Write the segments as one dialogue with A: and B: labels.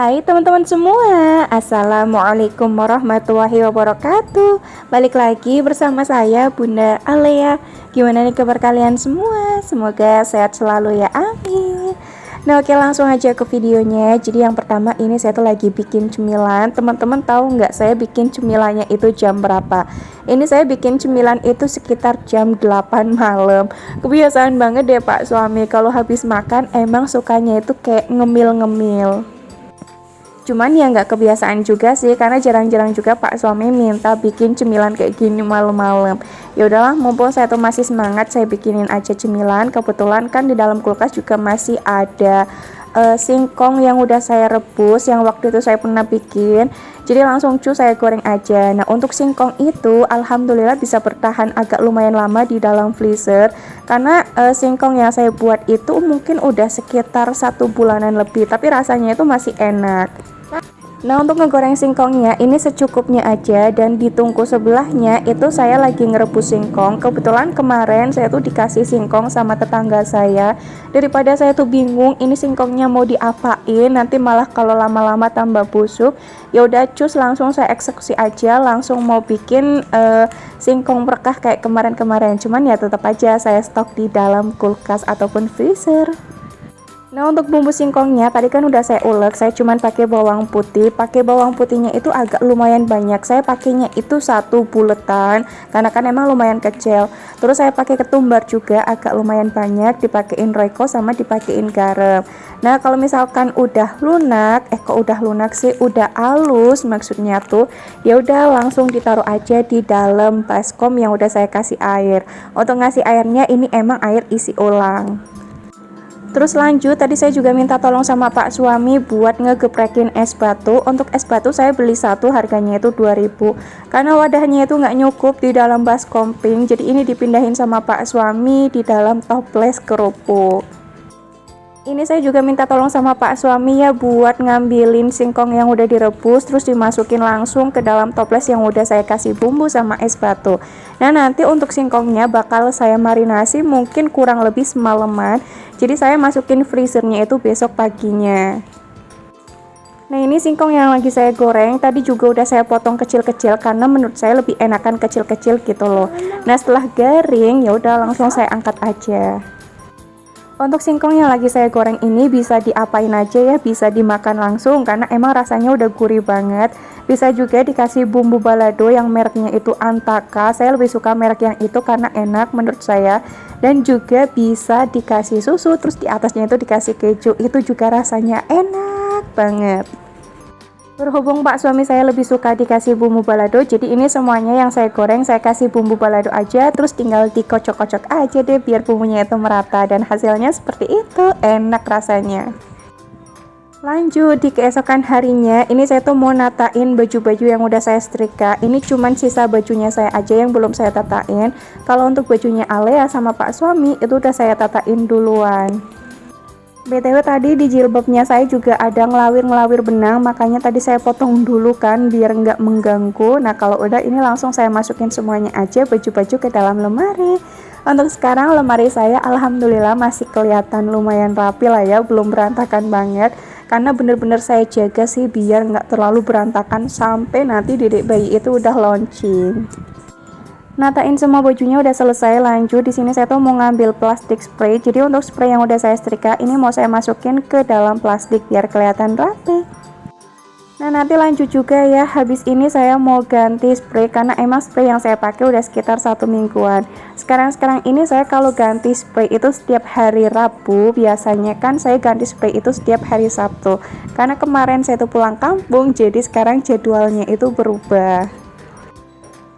A: Hai teman-teman semua, Assalamualaikum warahmatullahi wabarakatuh. Balik lagi bersama saya Bunda Alea. Gimana nih kabar kalian semua? Semoga sehat selalu ya, amin. Nah oke, langsung aja ke videonya. Jadi yang pertama ini saya tuh lagi bikin cemilan. Teman-teman tahu nggak saya bikin cemilannya itu jam berapa? Ini saya bikin cemilan itu sekitar jam 8 malam. Kebiasaan banget deh Pak suami, kalau habis makan emang sukanya itu kayak ngemil-ngemil. Cuman ya nggak kebiasaan juga sih, karena jarang-jarang juga Pak suami minta bikin cemilan kayak gini malam-malam. Ya udahlah, mumpung saya tuh masih semangat, saya bikinin aja cemilan. Kebetulan kan di dalam kulkas juga masih ada singkong yang udah saya rebus, yang waktu itu saya pernah bikin. Jadi langsung saya goreng aja. Nah untuk singkong itu alhamdulillah bisa bertahan agak lumayan lama di dalam freezer, karena singkong yang saya buat itu mungkin udah sekitar 1 bulanan lebih, tapi rasanya itu masih enak. Nah untuk ngegoreng singkongnya ini secukupnya aja, dan di tungku sebelahnya itu saya lagi ngerebus singkong. Kebetulan kemarin saya tuh dikasih singkong sama tetangga saya. Daripada saya tuh bingung ini singkongnya mau diapain, nanti malah kalau lama-lama tambah busuk, ya udah cus langsung saya eksekusi aja, langsung mau bikin singkong berkah kayak kemarin-kemarin. Cuman ya tetap aja saya stok di dalam kulkas ataupun freezer. Nah untuk bumbu singkongnya tadi kan udah saya ulek, saya cuman pakai bawang putih. Pakai bawang putihnya itu agak lumayan banyak, saya pakainya itu 1 buletan karena kan emang lumayan kecil. Terus saya pakai ketumbar juga agak lumayan banyak, dipakein royco sama dipakein garam. Nah kalau misalkan udah lunak, kok udah lunak sih, udah halus maksudnya tuh, ya udah langsung ditaruh aja di dalam baskom yang udah saya kasih air. Untuk ngasih airnya ini emang air isi ulang. Terus lanjut, tadi saya juga minta tolong sama Pak suami buat ngegeprekin es batu. Untuk es batu saya beli satu, harganya itu 2000. Karena wadahnya itu nggak nyukup di dalam baskom pink, jadi ini dipindahin sama Pak suami di dalam toples kerupuk. Ini saya juga minta tolong sama Pak suami ya buat ngambilin singkong yang udah direbus, terus dimasukin langsung ke dalam toples yang udah saya kasih bumbu sama es batu. Nah nanti untuk singkongnya bakal saya marinasi mungkin kurang lebih semalaman, jadi saya masukin freezernya itu besok paginya. Nah ini singkong yang lagi saya goreng tadi juga udah saya potong kecil-kecil karena menurut saya lebih enakan kecil-kecil gitu loh. Nah setelah garing ya udah langsung saya angkat aja. Untuk singkong yang lagi saya goreng ini bisa diapain aja ya, bisa dimakan langsung karena emang rasanya udah gurih banget. Bisa juga dikasih bumbu balado yang mereknya itu Antaka, saya lebih suka merek yang itu karena enak menurut saya. Dan juga bisa dikasih susu, terus di atasnya itu dikasih keju, itu juga rasanya enak banget. Berhubung Pak suami saya lebih suka dikasih bumbu balado, jadi ini semuanya yang saya goreng saya kasih bumbu balado aja, terus tinggal dikocok-kocok aja deh biar bumbunya itu merata, dan hasilnya seperti itu, enak rasanya. Lanjut di keesokan harinya, ini saya tuh mau natain baju-baju yang udah saya setrika. Ini cuman sisa bajunya saya aja yang belum saya tatain. Kalau untuk bajunya Alea sama Pak suami itu udah saya tatain duluan. BTW tadi di jilbabnya saya juga ada ngelawir-ngelawir benang, makanya tadi saya potong dulu kan biar nggak mengganggu. Nah kalau udah ini langsung saya masukin semuanya aja baju-baju ke dalam lemari. Untuk sekarang lemari saya alhamdulillah masih kelihatan lumayan rapi lah ya, belum berantakan banget. Karena bener-bener saya jaga sih biar nggak terlalu berantakan sampai nanti dedek bayi itu udah launching. Natain semua bajunya udah selesai. Lanjut di sini saya tuh mau ngambil plastik spray. Jadi untuk spray yang udah saya setrika ini mau saya masukin ke dalam plastik biar kelihatan rapi. Nah nanti lanjut juga ya, habis ini saya mau ganti spray karena emang spray yang saya pakai udah sekitar 1 mingguan. Sekarang ini saya kalau ganti spray itu setiap hari Rabu, biasanya kan saya ganti spray itu setiap hari Sabtu. Karena kemarin saya tuh pulang kampung, jadi sekarang jadwalnya itu berubah.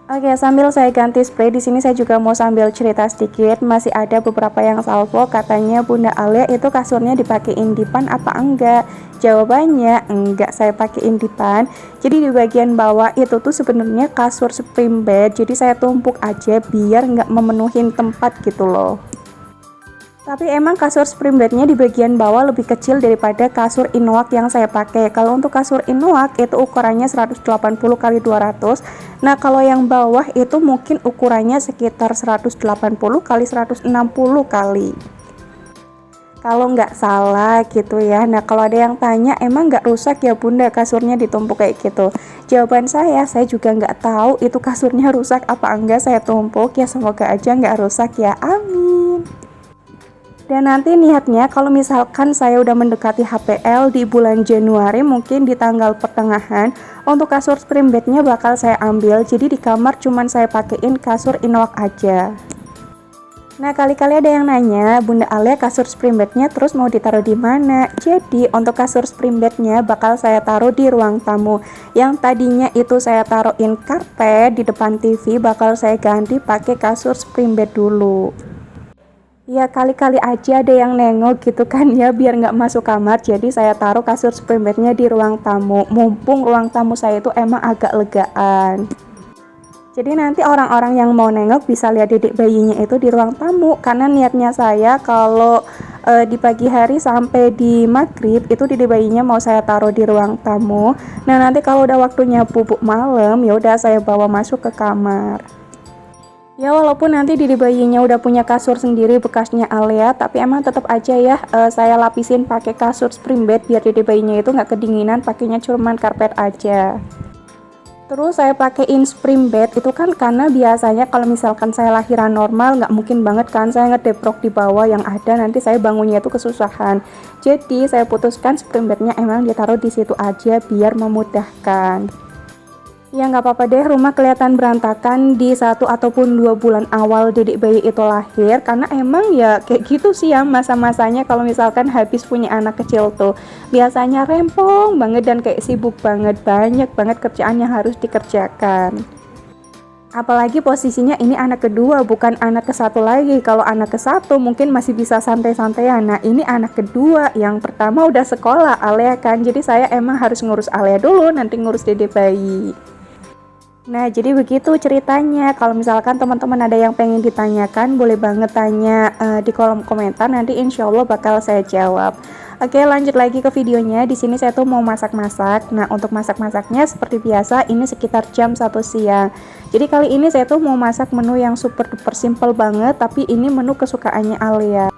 A: Oke, sambil saya ganti spray di sini saya juga mau sambil cerita sedikit. Masih ada beberapa yang salvo, katanya Bunda Alia itu kasurnya dipakein dipan apa enggak? Jawabannya enggak, saya pakein dipan. Jadi di bagian bawah itu tuh sebenarnya kasur spring bed, jadi saya tumpuk aja biar nggak memenuhin tempat gitu loh. Tapi emang kasur spring bednya di bagian bawah lebih kecil daripada kasur Inuak yang saya pakai. Kalau untuk kasur Inuak itu ukurannya 180 kali 200. Nah kalau yang bawah itu mungkin ukurannya sekitar 180 kali 160 kali. kalau nggak salah gitu ya. Nah kalau ada yang tanya emang nggak rusak ya bunda kasurnya ditumpuk kayak gitu, jawaban saya juga nggak tahu itu kasurnya rusak apa enggak saya tumpuk ya, semoga aja nggak rusak ya, amin. Dan nanti niatnya kalau misalkan saya udah mendekati HPL di bulan Januari, mungkin di tanggal pertengahan, untuk kasur spring bednya bakal saya ambil, jadi di kamar cuman saya pakein kasur Inox aja. Nah kali-kali ada yang nanya, Bunda Alia kasur spring bednya terus mau ditaruh di mana? Jadi untuk kasur spring bednya bakal saya taruh di ruang tamu. Yang tadinya itu saya taruhin karpet di depan TV, bakal saya ganti pakai kasur spring bed dulu. Ya kali-kali aja ada yang nengok gitu kan ya, biar nggak masuk kamar, jadi saya taruh kasur spring bednya di ruang tamu. Mumpung ruang tamu saya itu emang agak legaan. Jadi nanti orang-orang yang mau nengok bisa lihat dedek bayinya itu di ruang tamu. Karena niatnya saya kalau di pagi hari sampai di maghrib itu dedek bayinya mau saya taruh di ruang tamu. Nah nanti kalau udah waktunya bubuk malam ya udah saya bawa masuk ke kamar. Ya walaupun nanti dedek bayinya udah punya kasur sendiri bekasnya Alia, tapi emang tetap aja ya saya lapisin pakai kasur spring bed biar dedek bayinya itu nggak kedinginan, pakainya cuman karpet aja. Terus saya pakein spring bed itu kan karena biasanya kalau misalkan saya lahiran normal nggak mungkin banget kan saya ngedeprok di bawah, yang ada nanti saya bangunnya itu kesusahan. Jadi saya putuskan spring bednya emang ditaruh di situ aja biar memudahkan. Ya nggak apa-apa deh rumah kelihatan berantakan di 1 ataupun 2 bulan awal dedek bayi itu lahir, karena emang ya kayak gitu sih ya masa-masanya kalau misalkan habis punya anak kecil tuh. Biasanya rempong banget dan kayak sibuk banget, banyak banget kerjaan yang harus dikerjakan. Apalagi posisinya ini anak kedua bukan anak ke satu lagi. Kalau anak ke satu mungkin masih bisa santai-santaian. Nah ini anak kedua, yang pertama udah sekolah Alia kan, jadi saya emang harus ngurus Alia dulu, nanti ngurus dedek bayi. Nah jadi begitu ceritanya. Kalau misalkan teman-teman ada yang pengen ditanyakan boleh banget tanya di kolom komentar, nanti insya Allah bakal saya jawab. Oke lanjut lagi ke videonya. Di sini saya tuh mau masak-masak. Nah untuk masak-masaknya seperti biasa ini sekitar jam 1 siang. Jadi kali ini saya tuh mau masak menu yang super duper simple banget, tapi ini menu kesukaannya Alia.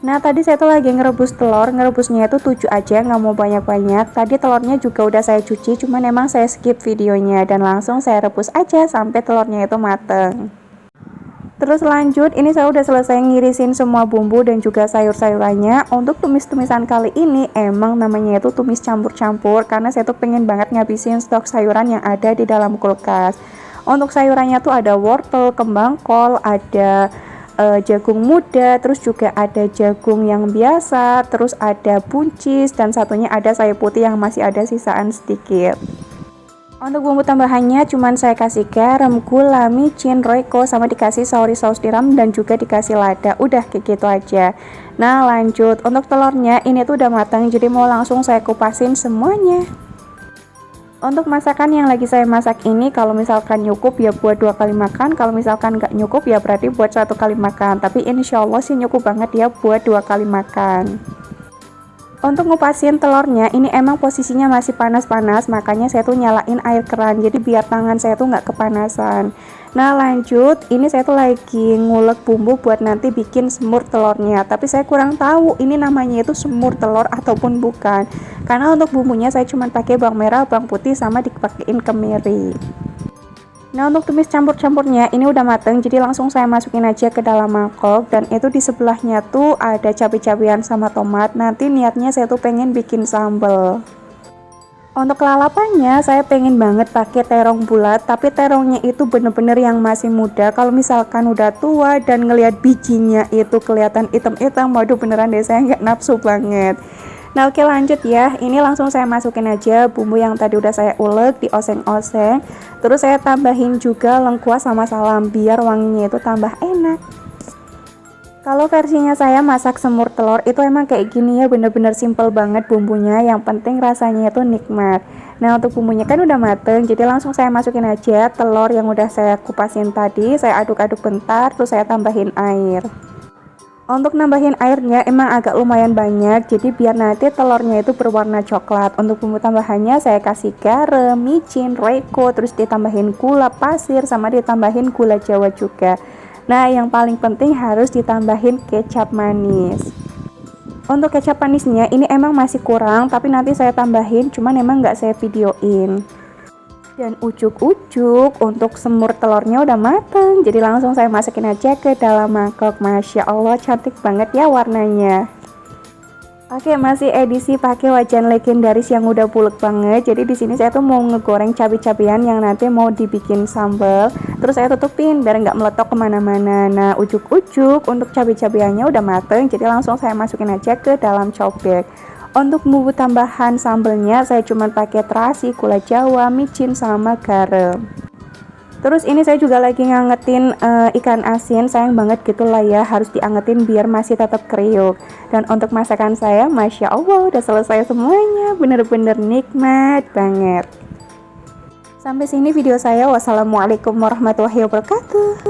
A: Nah tadi saya tuh lagi ngerebus telur, ngerebusnya itu 7 aja, nggak mau banyak-banyak. Tadi telurnya juga udah saya cuci, cuman emang saya skip videonya dan langsung saya rebus aja sampai telurnya itu mateng. Terus lanjut, ini saya udah selesai ngirisin semua bumbu dan juga sayur-sayurannya. Untuk tumis-tumisan kali ini emang namanya itu tumis campur-campur, karena saya tuh pengen banget ngabisin stok sayuran yang ada di dalam kulkas. Untuk sayurannya tuh ada wortel, kembang kol, ada jagung muda, terus juga ada jagung yang biasa, terus ada buncis, dan satunya ada sayur putih yang masih ada sisaan sedikit. Untuk bumbu tambahannya cuman saya kasih garam, gula, micin, royco, sama dikasih sauri saus tiram dan juga dikasih lada. Udah kayak gitu aja. Nah lanjut, untuk telurnya ini tuh udah matang, jadi mau langsung saya kupasin semuanya. Untuk masakan yang lagi saya masak ini, kalau misalkan nyukup ya buat 2 kali makan, kalau misalkan nggak nyukup ya berarti buat 1 kali makan, tapi insya Allah sih nyukup banget ya buat 2 kali makan. Untuk ngupasin telurnya ini emang posisinya masih panas-panas, makanya saya tuh nyalain air keran, jadi biar tangan saya tuh nggak kepanasan. Nah lanjut, ini saya tuh lagi ngulek bumbu buat nanti bikin semur telurnya, tapi saya kurang tahu ini namanya itu semur telur ataupun bukan, karena untuk bumbunya saya cuma pakai bawang merah, bawang putih, sama dipakein kemiri. Nah untuk tumis campur-campurnya ini udah mateng, jadi langsung saya masukin aja ke dalam mangkok. Dan itu di sebelahnya tuh ada cabai-cabian sama tomat. Nanti niatnya saya tuh pengen bikin sambal. Untuk lalapannya saya pengen banget pakai terong bulat, tapi terongnya itu bener-bener yang masih muda. Kalau misalkan udah tua dan ngelihat bijinya itu kelihatan hitam-hitam, waduh beneran deh saya nggak nafsu banget. Nah oke lanjut ya, ini langsung saya masukin aja bumbu yang tadi udah saya ulek, dioseng-oseng. Terus saya tambahin juga lengkuas sama salam biar wanginya itu tambah enak. Kalau versinya saya masak semur telur itu emang kayak gini ya, bener-bener simple banget bumbunya, yang penting rasanya itu nikmat. Nah untuk bumbunya kan udah mateng, jadi langsung saya masukin aja telur yang udah saya kupasin tadi, saya aduk-aduk bentar, terus saya tambahin air. Untuk nambahin airnya emang agak lumayan banyak, jadi biar nanti telurnya itu berwarna coklat. Untuk bumbu tambahannya saya kasih garam, micin, royco, terus ditambahin gula pasir, sama ditambahin gula jawa juga. Nah yang paling penting harus ditambahin kecap manis. Untuk kecap manisnya ini emang masih kurang, tapi nanti saya tambahin, cuman emang nggak saya videoin. Dan ujuk-ujuk untuk semur telurnya udah mateng, jadi langsung saya masukin aja ke dalam mangkok. Masya Allah, cantik banget ya warnanya. Oke, masih edisi pakai wajan legendaris yang udah bulat banget. Jadi di sini saya tuh mau ngegoreng cabai-cabian yang nanti mau dibikin sambal. Terus saya tutupin biar nggak meletok kemana-mana. Nah, ujuk-ujuk untuk cabai-cabiannya udah mateng, jadi langsung saya masukin aja ke dalam cobek. Untuk bumbu tambahan sambelnya saya cuma pakai terasi, gula jawa, micin, sama garam. Terus ini saya juga lagi ngangetin ikan asin, sayang banget gitu lah ya, harus diangetin biar masih tetap kriuk. Dan untuk masakan saya, Masya Allah udah selesai semuanya, bener-bener nikmat banget. Sampai sini video saya, wassalamualaikum warahmatullahi wabarakatuh.